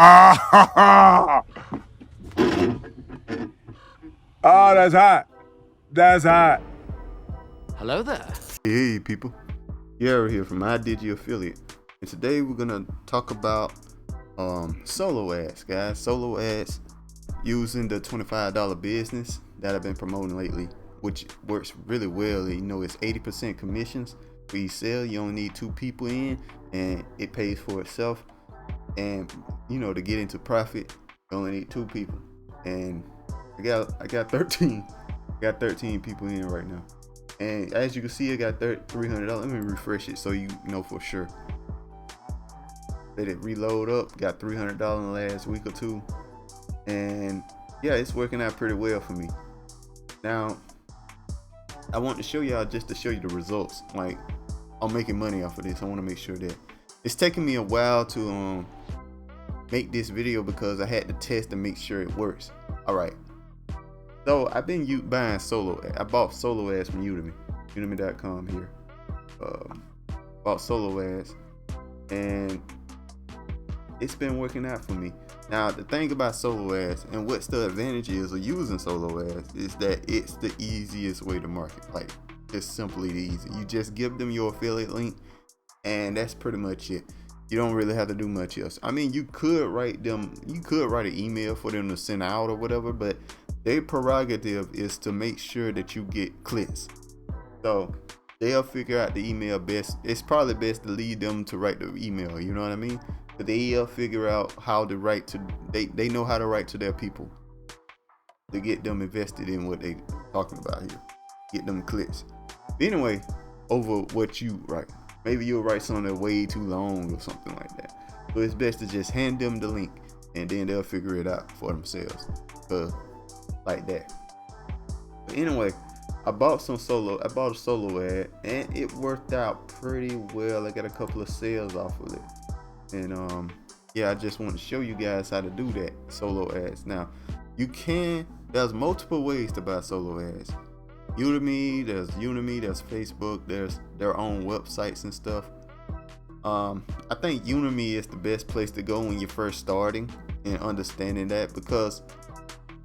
Ah, oh, that's hot. That's hot. Hello there. Hey people, Gary here from iDigi Affiliate, and today we're gonna talk about solo ads, guys. Solo ads using the $25 business that I've been promoting lately, which works really well. You know, it's 80% commissions for each sale. You only need 2 people in, and it pays for itself. And you know, to get into profit, you only need 2 people, and I got 13. Got 13 people in right now. And as you can see, I got $300. Let me refresh it so you know for sure. Let it reload up. Got $300 in the last week or two. And yeah, it's working out pretty well for me. Now, I want to show y'all just to show you the results. Like, I'm making money off of this. I want to make sure that it's taking me a while to make this video because I had to test and make sure it works. All right. So I've been buying solo. I bought solo ads from Udimi, udimi.com here. Bought solo ads, and it's been working out for me. Now the thing about solo ads and what's the advantage is of using solo ads is that it's the easiest way to market. Like, it's simply easy. You just give them your affiliate link, and that's pretty much it. You don't really have to do much else. I mean, you could write an email for them to send out or whatever, but their prerogative is to make sure that you get clicks. So they'll figure out the email best. It's probably best to lead them to write the email, you know what I mean? But they'll figure out how to write to, they know how to write to their people to get them invested in what they talking about here. Get them clicks. Anyway, over what you write. Maybe you'll write something that's way too long or something like that. So it's best to just hand them the link, and then they'll figure it out for themselves. Like that. But anyway, I bought a solo ad, and it worked out pretty well. I got a couple of sales off of it, and yeah, I just want to show you guys how to do that solo ads. Now, there's multiple ways to buy solo ads. Udimi, there's Facebook, there's their own websites and stuff. I think Udimi is the best place to go when you're first starting and understanding that, because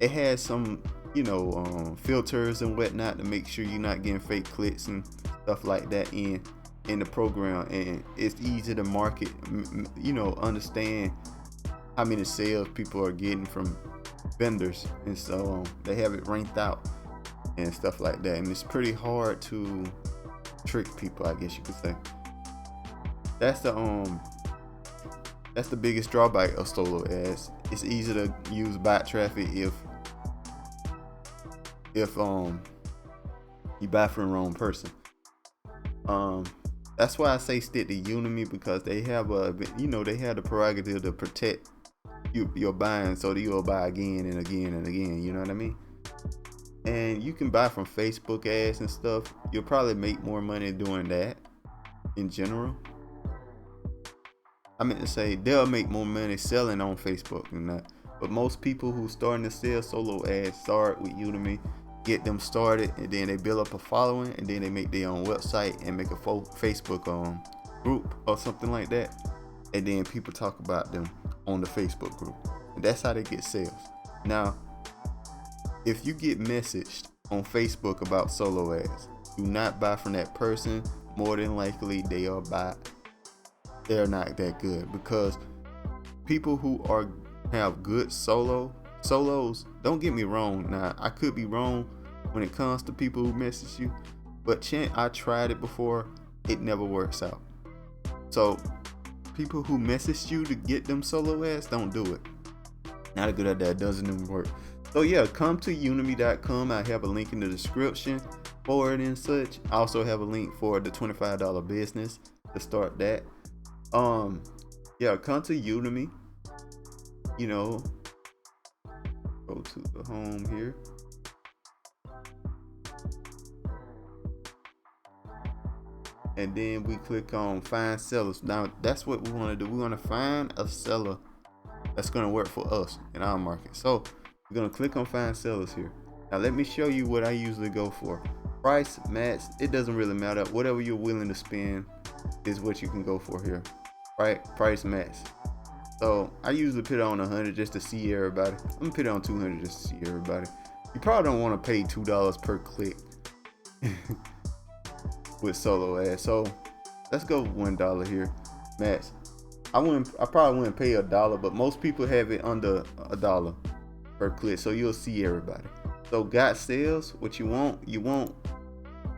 it has some, filters and whatnot to make sure you're not getting fake clicks and stuff like that in the program, and it's easy to market. Understand how many sales people are getting from vendors, and so they have it ranked out and stuff like that, and it's pretty hard to trick people, I guess you could say. That's the biggest drawback of solo ads. It's easy to use bot traffic if you buy from the wrong person. That's why I say stick to Udimi, because they have they have the prerogative to protect your buying, so that you'll buy again and again and again. You know what I mean? And you can buy from Facebook ads and stuff. You'll probably make more money doing that in general. I meant to say they'll make more money selling on Facebook than that. But most people who starting to sell solo ads start with Udimi, get them started, and then they build up a following, and then they make their own website and make a Facebook group or something like that. And then people talk about them on the Facebook group. And that's how they get sales. Now, if you get messaged on Facebook about solo ads, do not buy from that person. More than likely, they're not that good, because people who have good solos, don't get me wrong. Now, I could be wrong when it comes to people who message you, but I tried it before. It never works out. So people who message you to get them solo ads, don't do it. Not a good idea. It doesn't even work. So yeah, come to udimi.com. I have a link in the description for it and such. I also have a link for the $25 business to start that. Yeah, come to Udimi. Go to the home here. And then we click on find sellers. Now that's what we want to do. We want to find a seller that's going to work for us in our market. So we're going to click on find sellers here. Now let me show you what I usually go for. Price, match, it doesn't really matter. Whatever you're willing to spend is what you can go for here. Right? Price, match. So I usually put it on 100 just to see everybody. I'm gonna put it on 200 just to see everybody. You probably don't want to pay $2 per click with solo ads. So let's go $1 here, max. I probably wouldn't pay $1, but most people have it under $1 per click, so you'll see everybody. So got sales, what you want,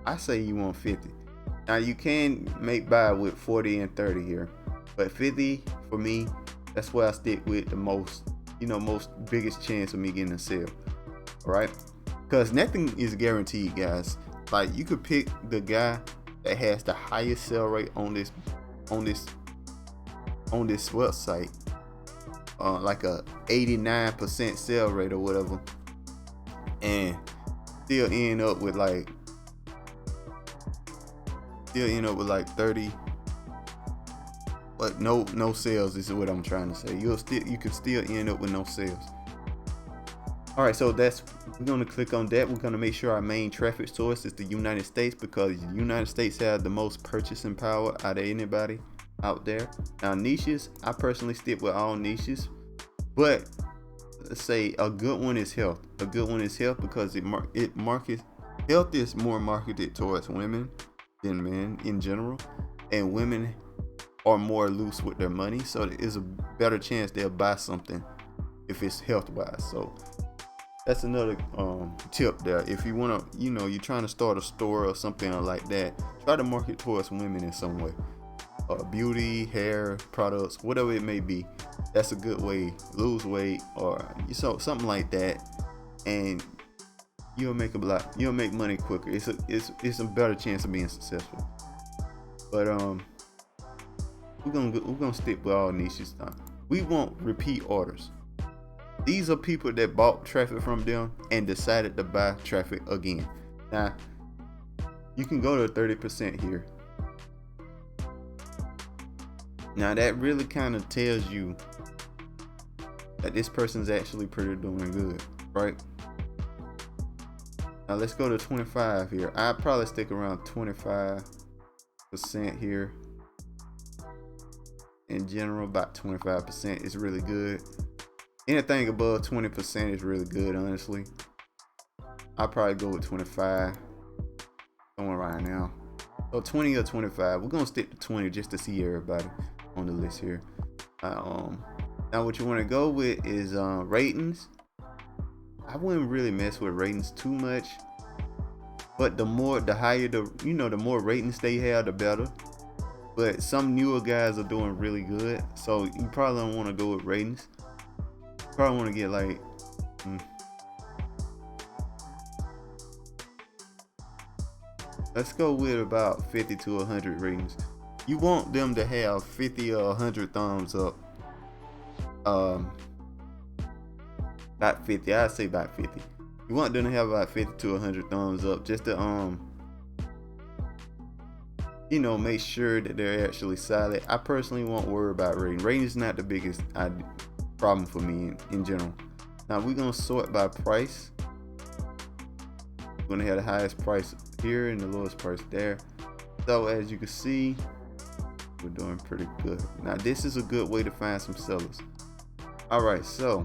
I say you want 50. Now you can make buy with 40 and 30 here, but 50 for me, that's where I stick with the most, most biggest chance of me getting a sale. All right, because nothing is guaranteed, guys. Like, you could pick the guy that has the highest sale rate on this website, like a 89% sale rate or whatever, and still end up with like 30, but no sales is what I'm trying to say. You could still end up with no sales. All right, so we're gonna click on that. We're gonna make sure our main traffic source is the United States, because the United States have the most purchasing power out of anybody out there. Now niches, I personally stick with all niches, but let's say a good one is health. A good one is health because health is more marketed towards women than men in general, and women are more loose with their money, so there's a better chance they'll buy something if it's health wise. So that's another tip there. If you want to, you're trying to start a store or something like that, try to market towards women in some way. Beauty, hair products, whatever it may be, that's a good way. Lose weight or something like that, and you'll make money quicker. It's a better chance of being successful. But we're gonna stick with all niches now. We want repeat orders. These are people that bought traffic from them and decided to buy traffic again. Now you can go to 30% here. Now that really kind of tells you that this person's actually pretty doing good, right? Now let's go to 25 here. I'd probably stick around 25% here. In general, about 25% is really good. Anything above 20% is really good, honestly. I'll probably go with 25 somewhere right now. So 20 or 25. We're gonna stick to 20 just to see everybody on the list here. Now what you want to go with is ratings. I wouldn't really mess with ratings too much, but the higher the more ratings they have, the better. But some newer guys are doing really good, so you probably don't want to go with ratings. You probably want to get like let's go with about 50 to 100 ratings. You want them to have 50 or 100 thumbs up. About 50. I'd say about 50. You want them to have about 50 to 100 thumbs up, just to make sure that they're actually solid. I personally won't worry about rating. Rating is not the biggest problem for me in general. Now we're gonna sort by price. We're gonna have the highest price here and the lowest price there. So as you can see, we're doing pretty good. Now this is a good way to find some sellers. All right, so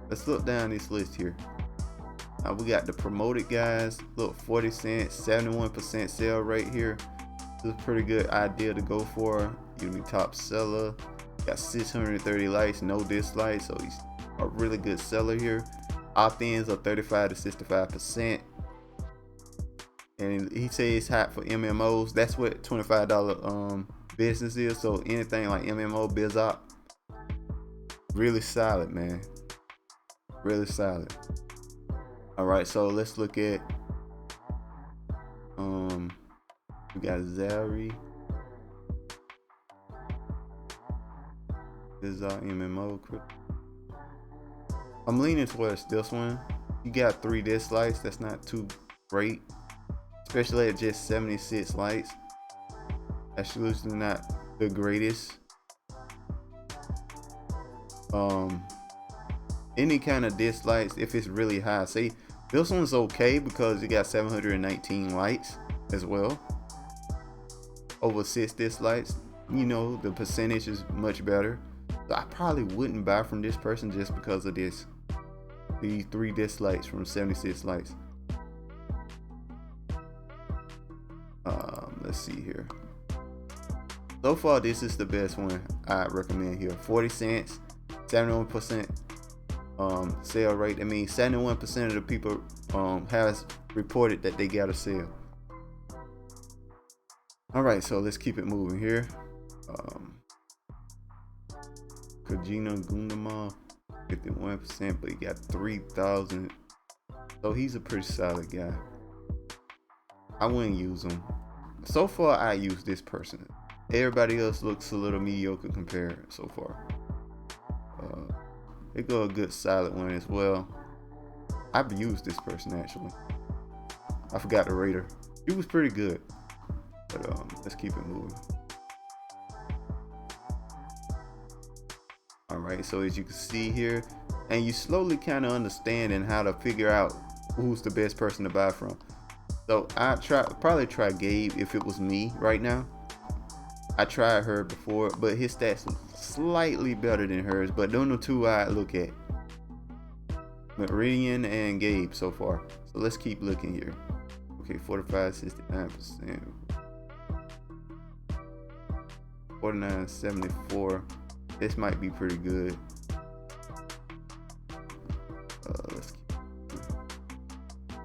let's look down this list here. Now we got the promoted guys. Look, 40 cents, 71% sale rate here. This is a pretty good idea to go for. Udimi top seller. Got 630 likes, no dislikes, so he's a really good seller here. Opt-ins are 35 to 65%. And he says it's hot for MMOs. That's what $25 business is. So anything like MMO, BizOp, really solid, man. Really solid. All right, so let's look at we got Zari. This is our MMO. I'm leaning towards this one. You got 3 dislikes. That's not too great, especially at just 76 likes. That's usually not the greatest. Any kind of dislikes, if it's really high, say this one's okay because it got 719 likes as well. Over 6 dislikes, the percentage is much better. So I probably wouldn't buy from this person just because of this. These 3 dislikes from 76 likes. Let's see here. So far, this is the best one I recommend here. 40 cents, 71% sale rate. I mean, 71% of the people has reported that they got a sale. All right, so let's keep it moving here. Kajina Gundama, 51%, but he got 3,000. So he's a pretty solid guy. I wouldn't use him. So far, I use this person. Everybody else looks a little mediocre compared so far. They go a good solid one as well. I've used this person actually. I forgot to rate her. He was pretty good. But let's keep it moving. Alright, so as you can see here, and you slowly kind of understanding how to figure out who's the best person to buy from. So I probably try Gabe if it was me right now. I tried her before, but his stats were slightly better than hers. But those are the 2 I look at. Meridian and Gabe so far. So let's keep looking here. Okay, 45, 69%. 49, 74. This might be pretty good. Let's keep.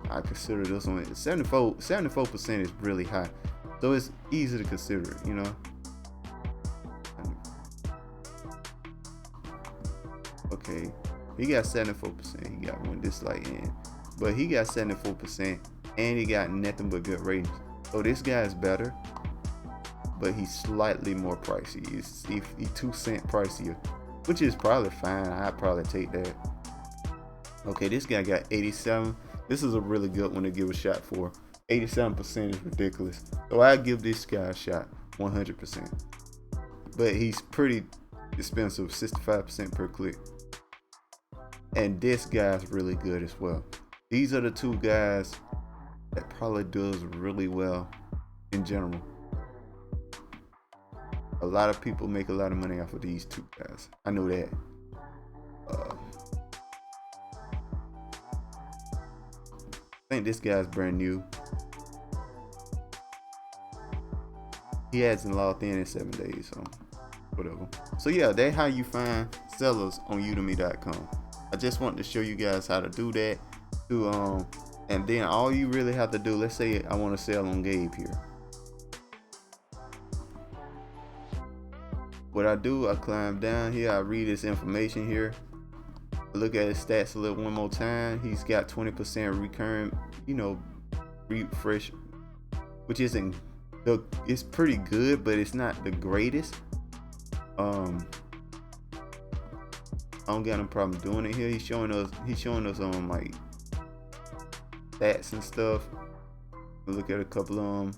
I consider this one 74% is really high, so it's easy to consider, you know. Okay, he got 74%. He got 1 dislike in, but he got 74%, and he got nothing but good ratings. So this guy is better, but he's slightly more pricey. He's 2 cents pricier, which is probably fine. I'd probably take that. Okay, this guy got 87. This is a really good one to give a shot for. 87% is ridiculous. So I give this guy a shot, 100%. But he's pretty expensive, 65% per click. And this guy's really good as well. These are the 2 guys that probably does really well in general. A lot of people make a lot of money off of these 2 guys. I know that. I think this guy's brand new. He hasn't logged in 7 days, so whatever. So yeah, that's how you find sellers on udimi.com. I just want to show you guys how to do that. And then all you really have to do, let's say I want to sell on Gabe here. What I do, I climb down here, I read his information here. Look at his stats a little one more time. He's got 20% recurring, you know, refresh, which isn't it's pretty good, but it's not the greatest. I don't got no problem doing it here. He's showing us like stats and stuff. We'll look at a couple of them,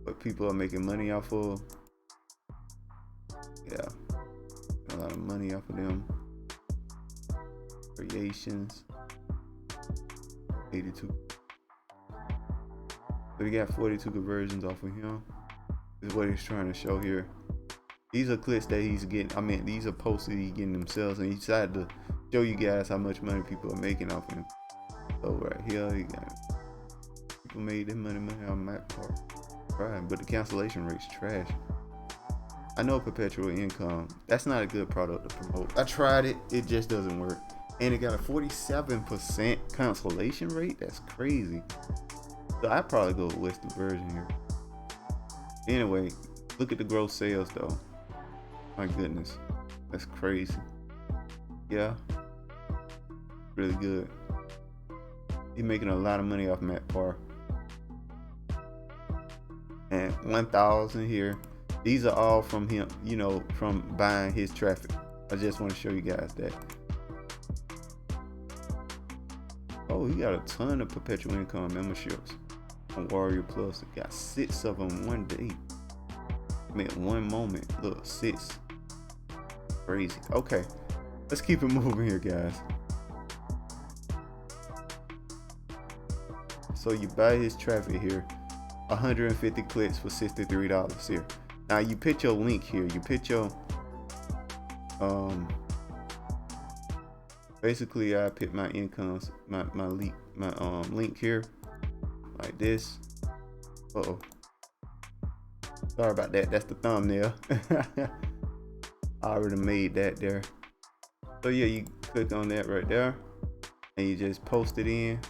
what people are making money off of. Yeah, a lot of money off of them. Creations, 82. So we got 42 conversions off of him. This is what he's trying to show here. These are clicks that he's getting. I mean, these are posts that he's getting themselves, and he decided to show you guys how much money people are making off him. So right here, you got people made their money on that part. Right, but the cancellation rate's trash. I know perpetual income. That's not a good product to promote. I tried it. It just doesn't work. And it got a 47% cancellation rate. That's crazy. So I'd probably go with Western version here. Anyway, look at the gross sales though. My goodness, that's crazy. Yeah, really good. He's making a lot of money off Matt Parr. And 1,000 here. These are all from him, you know, from buying his traffic. I just want to show you guys that. Oh, he got a ton of perpetual income memberships on Warrior Plus. He got 6 of them one day. I mean, one moment. Look, 6. Crazy. Okay, let's keep it moving here, guys. So you buy his traffic here, 150 clicks for $63 here. Now you put your link here. You put your Basically I put my incomes, my link here like this. Uh-oh. Sorry about that. That's the thumbnail. I already made that there. So yeah, you click on that right there and you just post it in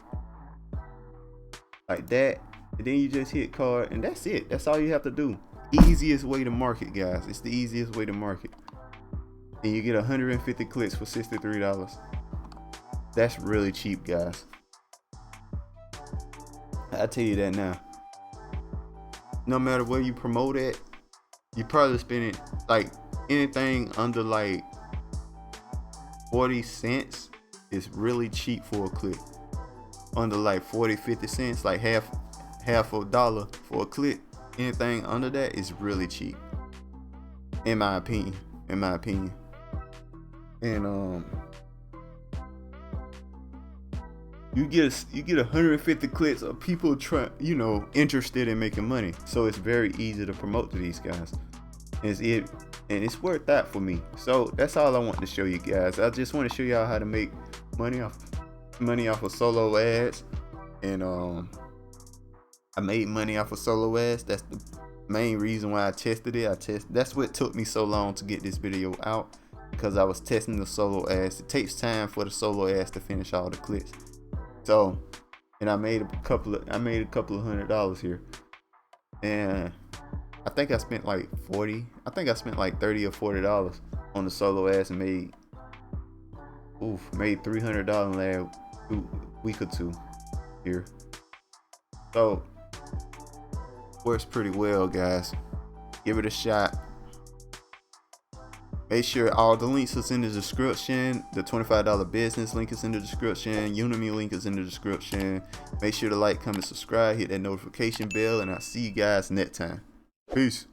like that, and then you just hit card, and that's it. That's all you have to do. Easiest way to market, guys. It's the easiest way to market. And you get 150 clicks for $63. That's really cheap, guys. I tell you that now. No matter where you promote it, you probably spend it like anything under like 40 cents is really cheap for a click. Under like 40-50 cents, like half a dollar for a click, anything under that is really cheap, in my opinion. And you get 150 clicks of people interested in making money. So it's very easy to promote to these guys. And it's worth that for me. So that's all I want to show you guys. I just want to show y'all how to make money off of solo ads. And I made money off of solo ads. That's the main reason why I tested it. That's what took me so long to get this video out, because I was testing the solo ads. It takes time for the solo ads to finish all the clicks. So, and I made a couple of $100 here, and I think I spent like 30 or $40 on the solo ads, and made $300 in the last week or two here. So works pretty well, guys. Give it a shot. Make sure all the links is in the description. The $25 business link is in the description. Udimi link is in the description. Make sure to like, comment, subscribe, hit that notification bell, and I'll see you guys next time. Peace.